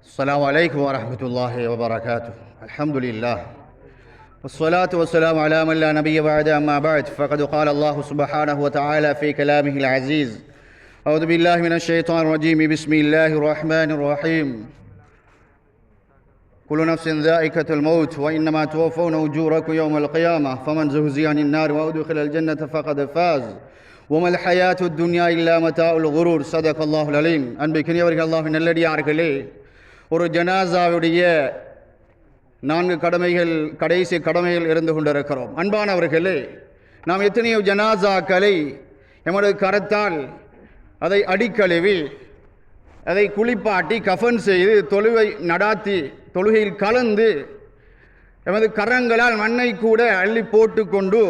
السلام عليكم ورحمة الله وبركاته. الحمد لله والصلاة والسلام على من لا نبي بعد. أما بعد فقد قال الله سبحانه وتعالى في كلامه العزيز: أعوذ بالله من الشيطان الرجيم. بسم الله الرحمن الرحيم. كل نفس ذائقة الموت وإنما توفون أجوركم يوم القيامة فمن زهزح عن النار وأدخل الجنة فقد فاز وما الحياة الدنيا إلا متاع الغرور. صدق الله العليم. அன்பிற்கினியவர்கள், அல்லாஹ்வின் நல்லடியார்களே, ஒரு ஜனாசாவுடைய 4 கடைசி கடமைகள் இருந்து கொண்டிருக்கிறோம். அன்பானவர்களே, நாம் எத்தனையோ ஜனாசாக்களை எமது கரத்தால் அதை அடிக்கழுவி அதை குளிப்பாட்டி கஃன் செய்து தொழுகை நடாத்தி தொழுகையில் கலந்து எமது கரங்களால் மண்ணை கூட அள்ளி போட்டு கொண்டு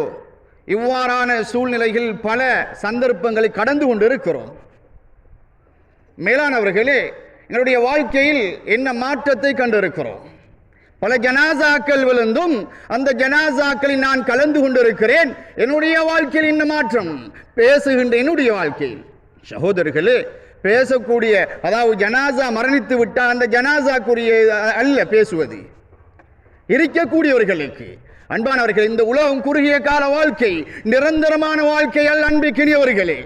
இவ்வாறான சூழ்நிலைகள் பல சந்தர்ப்பங்களை கடந்து கொண்டிருக்கிறோம். மேலானவர்களே, என்னுடைய வாழ்க்கையில் என்ன மாற்றத்தை கண்டிருக்கிறோம். பல ஜனாசாக்கள் விழுந்தும் அந்த ஜனாசாக்களில் நான் கலந்து கொண்டிருக்கிறேன். என்னுடைய வாழ்க்கையில் என்ன மாற்றம்? பேசுகின்ற என்னுடைய வாழ்க்கையில் சகோதரர்களே, பேசக்கூடிய, அதாவது ஜனாசா மரணித்து விட்டால் அந்த ஜனாசாக்குரிய அல்ல பேசுவது, இருக்கக்கூடியவர்களுக்கு. அன்பானவர்கள், இந்த உலகம் குறுகிய கால வாழ்க்கை, நிரந்தரமான வாழ்க்கை அல்ல. அன்பிற்கினியவர்களே,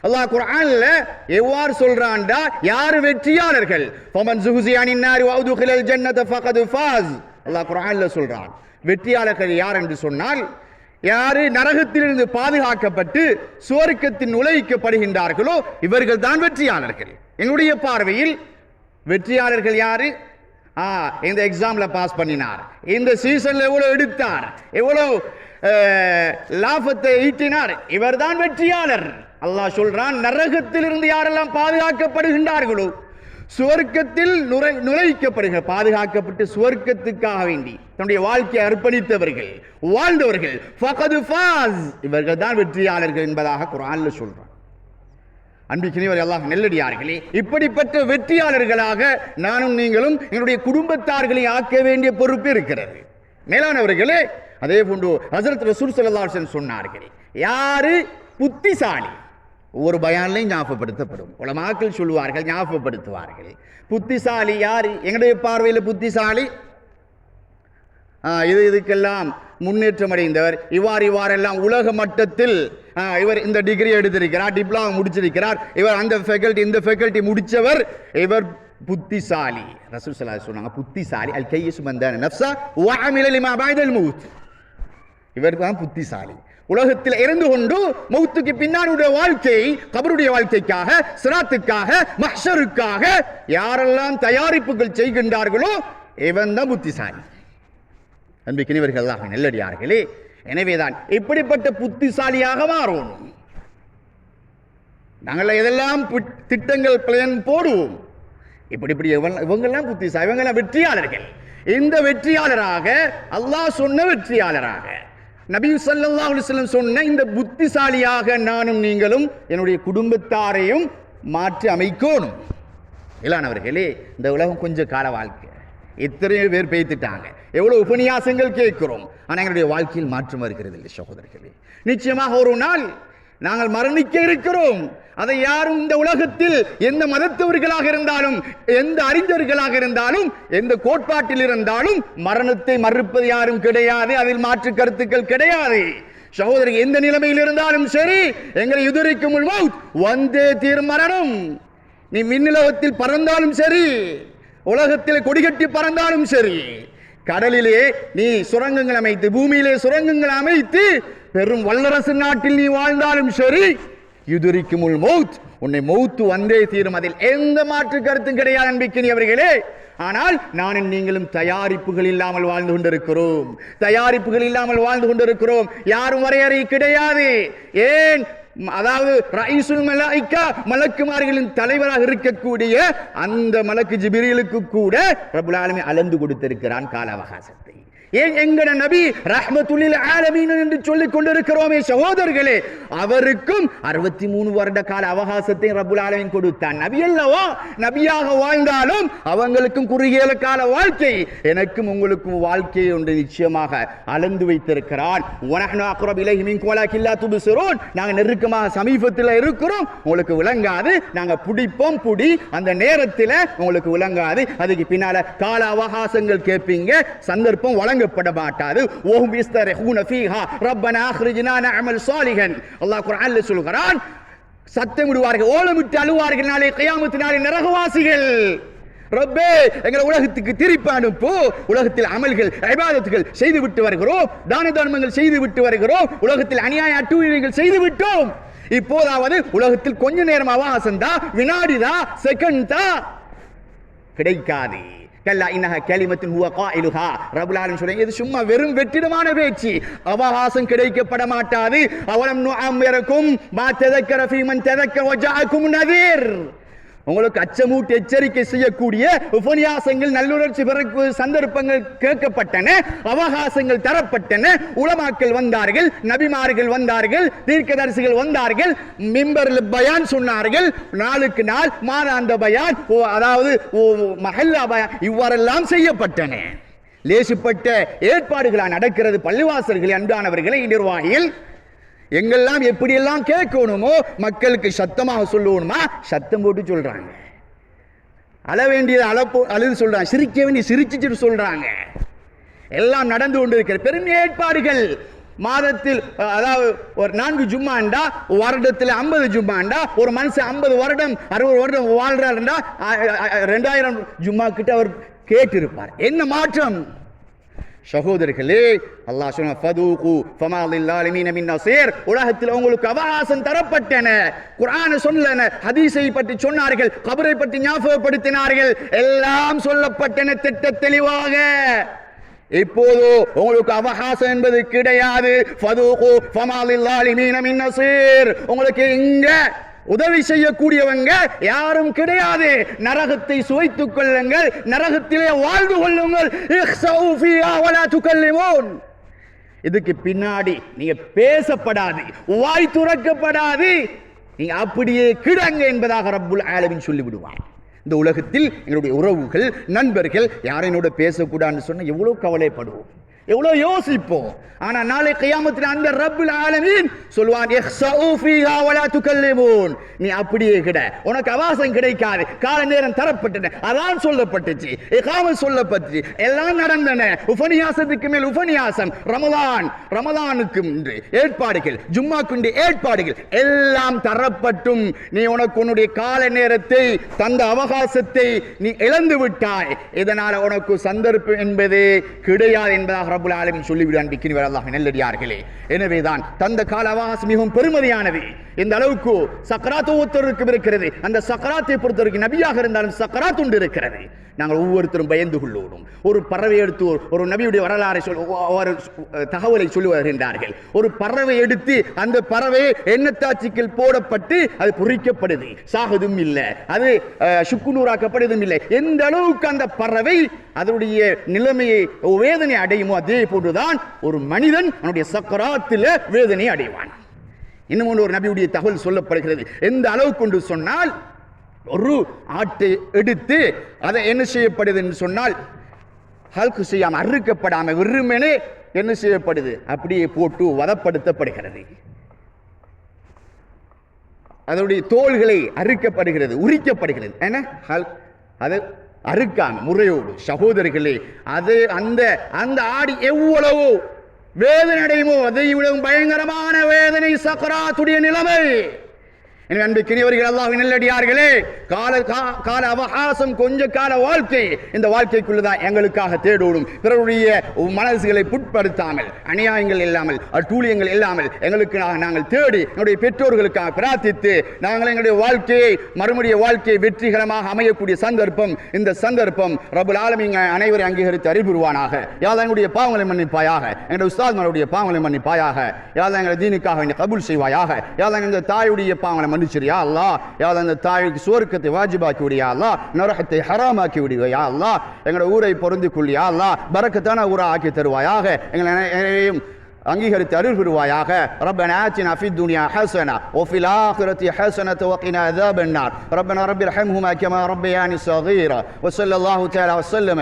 அல்லாஹ் குர்ஆன்ல எவ்வாறு சொல்றான்டா, யார் வெற்றியாளர்கள்? ஃபமன் ஸுஹ்ஸிஹ அனின் நாரி வ உத்கிலல் ஜன்னத ஃபகத் ஃபாஸ். அல்லாஹ் குர்ஆன்ல சொல்றான், வெற்றியாளர்கள் யார் என்று சொன்னால், யாரு நரகத்திலிருந்து பாதுகாக்கப்பட்டு சுவர்க்கத்தில் நுழைக்கப்படுகின்றார்களோ இவர்கள் தான் வெற்றியாளர்கள். என்னுடைய பார்வையில் வெற்றியாளர்கள் யாரு? இந்த எக்ஸாம்ல பாஸ் பண்ணினார், இந்த சீசன்ல எவ்வளவு எடுத்தார், எவ்வளவு லாபத்தை ஈட்டினார், இவர்தான் வெற்றியாளர். அல்லாஹ் சொல்றான், நரகத்திலிருந்து யாரெல்லாம் பாதுகாக்கப்படுகின்றார்களோ சுவர்க்கத்தில் நுழைக்கப்படுகிற, பாதுகாக்கப்பட்டு சுவர்க்கத்துக்காக வேண்டி தன்னுடைய வாழ்க்கையை அர்ப்பணித்தவர்கள், வாழ்ந்தவர்கள், ஃபகத் ஃபாஸ், இவர்கள் தான் வெற்றியாளர்கள் என்பதாக குர்ஆன்ல சொல்றான். அன்பிற்கினியவர்களே, அல்லாஹ் நல்லடியார்களே, இப்படிப்பட்ட வெற்றியாளர்களாக நானும் நீங்களும் என்னுடைய குடும்பத்தார்களை ஆக்க வேண்டிய பொறுப்பு இருக்கிறது. மேலானவர்களே, அதே போன்று ஹஜ்ரத் ரசூல் ஸல்லல்லாஹு அலைஹி வஸல்லம் சொன்னார்கள், யாரு புத்திசாலி? ஒவ்வொரு பயான்லையும் ஞாபகப்படுத்தப்படும். உலமாக்கள் சொல்லுவார்கள், ஞாபகப்படுத்துவார்கள். புத்திசாலி யாரு? எங்களுடைய பார்வையில் புத்திசாலி இதுக்கெல்லாம் முன்னேற்றம் அடைந்தவர், இவ்வாறெல்லாம் உலக மட்டத்தில் இவர் இந்த டிகிரி எடுத்திருக்கிறார், டிப்ளமா முடிச்சிருக்கிறார், இவர் அந்த ஃபேக்கல்டி இந்த ஃபேக்கல்டி முடித்தவர், இவர் புத்திசாலி. ரசூல் ஸல்லல்லாஹு அலைஹி வஸல்லம் சொன்னாங்க, புத்திசாலி அல் கையிசு மன் தான நஃப்ஸா வ அமில லிமா பஅதல் மௌத். இவர் தான் புத்திசாலி. உலகத்தில் இருந்து கொண்டு மௌத்துக்கு பின்னாடி வாழ்க்கையை, கபருடைய வாழ்க்கைக்காக, சிராத்துக்காக, மஹ்ஷருக்காக யாரெல்லாம் தயாரிப்புகள் செய்கின்றார்களோ இவன் தான் புத்திசாலி. அன்பிற்கினியவர்கள், அல்லாஹ்வின் நல்லடியார்களே, எனவேதான் இப்படிப்பட்ட புத்திசாலியாக மாறணும். நாங்கள் எதெல்லாம் திட்டங்கள் பிளான் போடுவோம், இப்படி இவங்கெல்லாம் புத்திசாலி, இவங்கெல்லாம் வெற்றியாளர்கள். இந்த வெற்றியாளராக, அல்லாஹ் சொன்ன வெற்றியாளராக, நபி ஸல்லல்லாஹு அலைஹி வஸல்லம் சொன்ன இந்த புத்திசாலியாக நானும் நீங்களும் என்னுடைய குடும்பத்தாரையும் மாற்றி அமைக்கணும். இல்லானவர்களே, இந்த உலகம் கொஞ்ச கால வாழ்க்கை, எத்தனையோ பேர் பேய்த்துட்டாங்க, எவ்வளவு உபன்யாசங்கள் கேட்கிறோம், ஆனால் எங்களுடைய வாழ்க்கையில் மாற்றம் வருகிறது இல்லை சகோதரர்களே. நிச்சயமாக ஒரு நாள் நாங்கள் மரணிக்க இருக்கிறோம். அதை யாரும் இந்த உலகத்தில் எந்த மதத்தவர்களாக இருந்தாலும், எந்த அறிஞர்களாக இருந்தாலும், எந்த கோட்பாட்டில் இருந்தாலும் மரணத்தை மறுப்பது யாரும் கிடையாது. அதில் மாற்று கருத்துக்கள் கிடையாது. சகோதரி, எந்த நிலைமையில் இருந்தாலும் சரி, எங்களை யுதரிக்கும் மௌத் வந்தே தீரும் மரணம். நீ மின்னுலகத்தில் பறந்தாலும் சரி, உலகத்தில் கொடிகட்டி பறந்தாலும் சரி, கடலிலே நீ சுரங்கங்கள் அமைத்து, பூமியிலே சுரங்கங்கள் அமைத்து பெரும் வல்லரசு நாட்டில் நீ வாழ்ந்தாலும் சரி, யுதரிக்கும் மௌத், உன்னை மௌத்து வந்தே தீரும். அதில் எந்த மாற்று கருத்தும் கிடையாது அன்பிற்கினியவர்களே. ஆனால் நானும் நீங்களும் தயாரிப்புகள் இல்லாமல் வாழ்ந்து கொண்டிருக்கிறோம், தயாரிப்புகள் இல்லாமல் வாழ்ந்து கொண்டிருக்கிறோம். யாரும் வரையறை கிடையாது. ஏன்? அதாவது ரயீசுல் மலாயிகா, மலக்குமார்களின் தலைவராக இருக்கக்கூடிய அந்த மலக்கு ஜிப்ரீலுக்கு கூட ரப்புல் ஆலமீன் அளந்து கொடுத்திருக்கிறான் கால அவகாசத்தை. ஏன் எங்கட நபி ரஹ்மத்துல் லில் ஆலமீன் என்று சொல்லிக் கொண்டிருக்கிறோமே சகோதரர்களே, அவருக்கும் 63 வருட கால அவகாசத்தை ரப்புல் ஆலமீன் கொடுத்தான். நபி அல்லவா, நபியாக வாழ்ந்தாலும் அவங்களுக்கும் குறுகிய கால வாழ்க்கை, எனக்கும் உங்களுக்கும் வாழ்க்கை ஒன்று நிச்சயமாக அளந்து வைத்திருக்கிறான். வனஹ்னு அக்ரபு இலைஹி மின்கும் வலாக்கின் லா துப்சிரூன், நாங்கள் நெருக்கமாக சமீபத்தில் இருக்கிறோம், உங்களுக்கு விளங்காது, நாங்கள் பிடிப்போம் புடி, அந்த நேரத்தில் உங்களுக்கு விளங்காது, அதுக்கு பின்னால கால அவகாசங்கள் கேட்பீங்க, சந்தர்ப்பம் வழங்கப்பட மாட்டாது. ஓஹும் யஸ்தரிஹூன ஃபீஹா ரப்பனா அக்ரிஜ்னா நஅமல் சாலிஹன், அல்லாஹ் குர்ஆன்ல சொல்கிறான், சத்தமிடுவார்கள், ஓலமிட்டு அழுவார்கள் நாளை கியாமத் நாளில் நரகவாசிகள். ரப்பே எங்களை உலகத்துக்கு திருப்பி அனுப்பு, உலகத்தில் அமல்கள் இபாதத்துகள் செய்து விட்டு வருகிறோம், தான தர்மங்கள் செய்து விட்டு வருகிறோம், உலகத்தில் அநியாய அட்டூழியங்கள் செய்து விட்டோம், இப்போதாவது உலகத்தில் கொஞ்ச நேரம் அவகாசம் தான், வினாடி தான், செகண்ட் தான் கிடைக்காது. கல்லா இன்னஹா கலிமத்துன் ஹுவ காயிலுஹா, ரப்புல் ஆலமீன் சொல்றாங்க, இது சும்மா வெறும் வெற்றிடமான பேச்சு, அவகாசம் கிடைக்கப்பட மாட்டாது. அவலம் நுஅம்மிரகும் மா ததக்கர ஃபீ மன் ததக்கர வஜாஅகும் நதீர், உங்களுக்கு அச்சமூட்டி எச்சரிக்கை செய்யக்கூடிய உபன்யாசங்கள், நல்லுணர்ச்சி பிறகு சந்தர்ப்பங்கள் கேட்கப்பட்டன, அவகாசங்கள் தரப்பட்டன, உலமாக்கள் வந்தார்கள், நபிமார்கள் வந்தார்கள், தீர்க்கதரிசிகள் வந்தார்கள், மிம்பரில் பயான் சொன்னார்கள், நாளுக்கு நாள் மாதாந்த பயான், அதாவது மஹல்லா பயான், இவ்வாறெல்லாம் செய்யப்பட்டன. லேசிப்பட்ட ஏற்பாடுகளா நடக்கிறது பள்ளிவாசல்களை. அன்பானவர்களை, நிர்வாகிகள் எங்கெல்லாம் எப்படியெல்லாம் கேட்கணுமோ, மக்களுக்கு சத்தமாக சொல்லணுமா சத்தம் போட்டு சொல்றாங்க, அழ வேண்டியது அழுது சொல்றாங்க, சிரிக்க வேண்டிய சிரிச்சுட்டு சொல்றாங்க. எல்லாம் நடந்து கொண்டிருக்கிற பெரும் ஏற்பாடுகள். மாதத்தில் அதாவது ஒரு 4 ஜும்மாண்டா, வருடத்தில் 50 ஜும்மாண்டா, ஒரு மனுஷன் 50 வருடம் 60 வருடம் வாழ்றாருண்டா 2000 ஜும்மா கிட்ட அவர் கேட்டிருப்பார். என்ன மாற்றம் சகோதரர்களே? அல்லாஹ் சொன்ன ஃபதூகு ஃபமா லில்லாலிமீன மின் நஸீர், உலகத்தில் உங்களுக்கு அவகாசம் தரப்பட்டன. குர்ஆன் சொன்னன, ஹதீஸை பற்றி சொன்னார்கள், கபரை பற்றி ஞாபகப்படுத்தினார்கள், எல்லாம் சொல்லப்பட்டன திட்ட தெளிவாக. இப்போது உங்களுக்கு அவகாசம் என்பது கிடையாது. ஃபதூகு ஃபமா லில்லாலிமீன மின் நஸீர், உங்களுக்கு இங்க உதவி செய்யக்கூடியவங்க யாரும் கிடையாது. நரகத்தை சுவைத்துக் கொள்ளுங்கள், நரகத்திலே வாழ்ந்து கொள்ளுங்கள். இஹ்ஸவு ஃபீஹா வலா துகல்லிமூன், இதுக்கு பின்னாடி நீங்க பேசப்படாது, வாய் துறக்கப்படாது, நீங்க அப்படியே கிடங்க என்பதாக ரப்புல் ஆலமீன் சொல்லிவிடுவார். இந்த உலகத்தில் எங்களுடைய உறவுகள், நண்பர்கள் யாரையோட பேசக்கூடாதுன்னு சொன்னா எவ்வளவு கவலைப்படுவோம், எவ்வளவு யோசிப்போம். ஆனா நாளை கியாமத்தில் அந்த ரப்புல் ஆலமீன் சொல்வான், இஹ்ஸவு ஃபீஹா வலா துகல்லிமூன், நீ அப்படியே கிட, உனக்கு அவகாசம் கிடைக்காது, கால நேரம் தரப்பட்டன, அதான் சொல்லப்பட்டுச்சு, இகாமத் சொல்லப்பட்டுச்சு, எல்லாம் நடந்தன, உபநியாசத்துக்கு மேல் உபநியாசம், ரமலானுக்கு ஏற்பாடுகள், ஜும்மாக்கு ஏற்பாடுகள் எல்லாம் தரப்பட்டும் நீ உனக்கு உன்னுடைய கால நேரத்தை, தந்த அவகாசத்தை நீ இழந்து விட்டாய், இதனால உனக்கு சந்தர்ப்பம் என்பதே கிடையாது என்பதாக ரப்புல் ஆலமீன் சொல்லிவிடு. அன்பிற்கினியவர்களே, அல்லாஹ்வின் நல்லடியார்களே, எனவேதான் தந்த கால அவகாசம் மிகவும் பெருமதியானது. இந்த அளவுக்கு சக்கராத்து ஒருத்தருக்கும் இருக்கிறது. அந்த சக்கராத்தை பொறுத்தவரைக்கும் நபியாக இருந்தாலும் சக்கராத் உண்டு இருக்கிறது. நாங்கள் ஒவ்வொருத்தரும் பயந்து கொள்ளோடும். ஒரு பறவை எடுத்து ஒரு நபியுடைய வரலாறை தகவலை சொல்லி வருகின்றார்கள். ஒரு பறவை எடுத்து அந்த பறவை எண்ணத்தாட்சிகள் போடப்பட்டு அது பொறிக்கப்படுது, சாகதும் இல்லை, அது சுக்குநூறாக்கப்படுவதும் இல்லை. எந்த அளவுக்கு அந்த பறவை அதனுடைய நிலைமையை வேதனை அடையுமோ அதே போன்றுதான் ஒரு மனிதன் அவனுடைய சக்கராத்தில் வேதனை அடைவான். இன்னும் ஒரு நபியுடைய தகவல் சொல்லப்படுகிறது. எந்த அளவுக்கு கொண்டு சொன்னால், ஒரு ஆட்டை எடுத்து அதை என்ன செய்யப்படுது என்று சொன்னால், ஹல்கு செய்யாம அறுக்கப்படாம வெறுமனே என்ன செய்யப்படுது, அப்படியே போட்டு வதப்படுத்தப்படுகிறது. அதனுடைய தோள்களை அறுக்கப்படுகிறது, உரிக்கப்படுகிறது. அது அறுக்காம முறையோடு. சகோதரர்களே, அது அந்த ஆடி எவ்வளவு வேதனை அடையுமோ அதை விடவும் பயங்கரமான வேதனை சக்கராத்துடைய நிலைமை. எனவே அன்பிற்கினியவர்களே, அல்லாஹ்வின் நல்லடியார்களே, கால அவகாசம், கொஞ்ச கால வாழ்க்கை, இந்த வாழ்க்கைக்குள்ளதான் எங்களுக்காக தேடோடும். பிறருடைய மனசுகளை புட்படுத்தாமல், அநியாயங்கள் இல்லாமல், அட்டூழியங்கள் இல்லாமல் எங்களுக்கு நாங்கள் தேடி எங்களுடைய பெற்றோர்களுக்காக பிரார்த்தித்து நாங்கள் எங்களுடைய வாழ்க்கையை, மறுமுடைய வாழ்க்கையை வெற்றிகரமாக அமையக்கூடிய சந்தர்ப்பம், இந்த சந்தர்ப்பம் ரப்புல் ஆலமீன் அனைவரை அங்கீகரித்து அறிவுறுவானாக. யாதா எங்களுடைய பாவங்களை மன்னிப்பாயாக, எங்களுடைய உஸ்தாத்மாருடைய பாவங்களை மன்னிப்பாயாக, யாதா எங்களுடைய தீனுக்காக கபூல் செய்வாயாக, யாதா எங்களுடைய தாயுடைய பாவங்களை மன்னிச்சிரியா அல்லாஹ். யா அல்லாஹ் அந்த தாய்க்கு சுவர்க்கத்தை வாஜிபாக்கி விடியா அல்லாஹ், நரகத்தை ஹராமாக்கி விடுவையா அல்லாஹ். எங்களோட ஊரை பொருந்திக் கொள்ளியா அல்லாஹ், பரக்கத்தான ஊரா ஆக்கி தருவாயாக. எங்களையும் அங்கீகரித்து அருள் புரிவாயாக. ربنا آتنا في الدنيا حسنة وفي الآخرة حسنة وقنا عذاب النار. ربنا رب ارحمهما كما ربياني صغيرا. وصلى الله تعالى وسلم